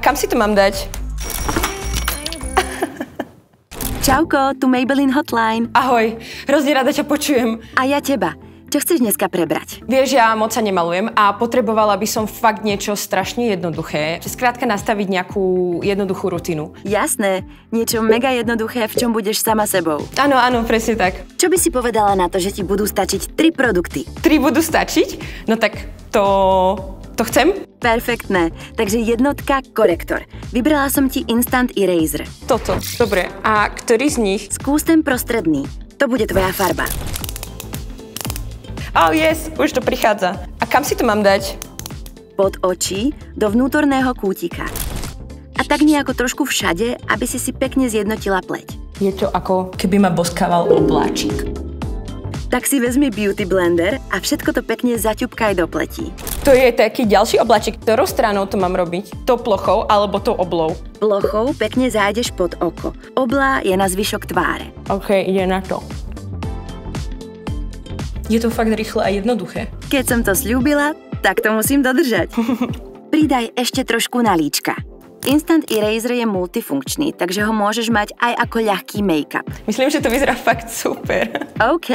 kam si to mám dať? Čauko, tu Maybelline Hotline. Ahoj, hrozne rada ťa počujem. A ja teba. Čo chceš dneska prebrať? Vieš, ja moc sa nemalujem a potrebovala by som fakt niečo strašne jednoduché. Skrátka nastaviť nejakú jednoduchú rutinu. Jasné, niečo mega jednoduché, v čom budeš sama sebou. Áno, áno, presne tak. Čo by si povedala na to, že ti budú stačiť 3 produkty? 3 budú stačiť? No tak to chcem. Perfektné. Takže jednotka korektor. Vybrala som ti Instant Eraser. Toto, dobre. A ktorý z nich? Skús ten prostredný. To bude tvoja farba. Oh yes, už to prichádza. A kam si to mám dať? Pod oči, do vnútorného kútika. A tak nejako trošku všade, aby si pekne zjednotila pleť. Je to ako keby ma boskával obláčik. Tak si vezmi Beauty Blender a všetko to pekne zaťupkaj do pletí. To je taký ďalší obláčik. Ktorou stranou to mám robiť? Tou plochou alebo tou oblou? Plochou pekne zájdeš pod oko. Oblá je na zvyšok tváre. OK, ide na to. Je to fakt rýchle a jednoduché. Keď som to sľúbila, tak to musím dodržať. Pridaj ešte trošku na líčka. Instant Eraser je multifunkčný, takže ho môžeš mať aj ako ľahký make-up. Myslím, že to vyzerá fakt super. OK,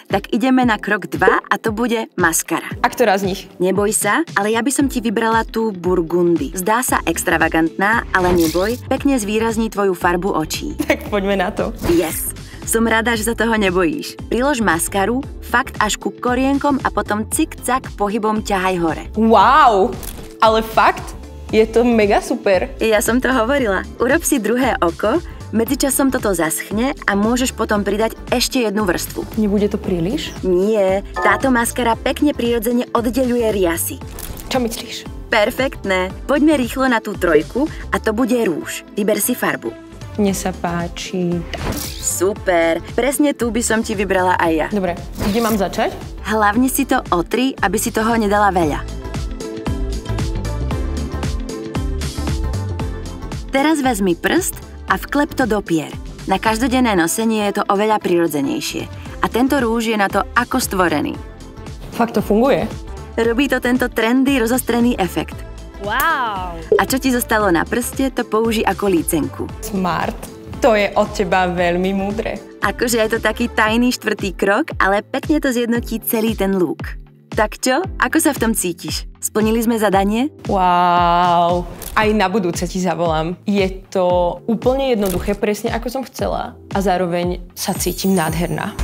tak ideme na krok 2 a to bude maskara. A ktorá z nich? Neboj sa, ale ja by som ti vybrala tú Burgundy. Zdá sa extravagantná, ale neboj, pekne zvýrazní tvoju farbu očí. Tak poďme na to. Yes. Som rada, že sa toho nebojíš. Prilož maskaru fakt až ku korienkom a potom cik-cak pohybom ťahaj hore. Wow! Ale fakt? Je to mega super. Ja som to hovorila. Urob si druhé oko, medzičasom toto zaschne a môžeš potom pridať ešte jednu vrstvu. Nebude to príliš? Nie, táto maskara pekne prirodzene oddeľuje riasy. Čo myslíš? Perfektné. Poďme rýchlo na tú trojku a to bude rúž. Vyber si farbu. Mne sa páči. Super, presne tu by som ti vybrala aj ja. Dobre, kde mám začať? Hlavne si to otri, aby si toho nedala veľa. Teraz vezmi prst a vklep to do pier. Na každodenné nosenie je to oveľa prirodzenejšie. A tento rúž je na to ako stvorený. Fakt to funguje? Robí to tento trendy rozostrený efekt. Wow! A čo ti zostalo na prste, to použij ako lícenku. Smart. To je od teba veľmi múdre. Akože je to taký tajný štvrtý krok, ale pekne to zjednotí celý ten look. Tak čo? Ako sa v tom cítiš? Splnili sme zadanie? Wow! Aj na budúce ti zavolám. Je to úplne jednoduché, presne ako som chcela. A zároveň sa cítim nádherná.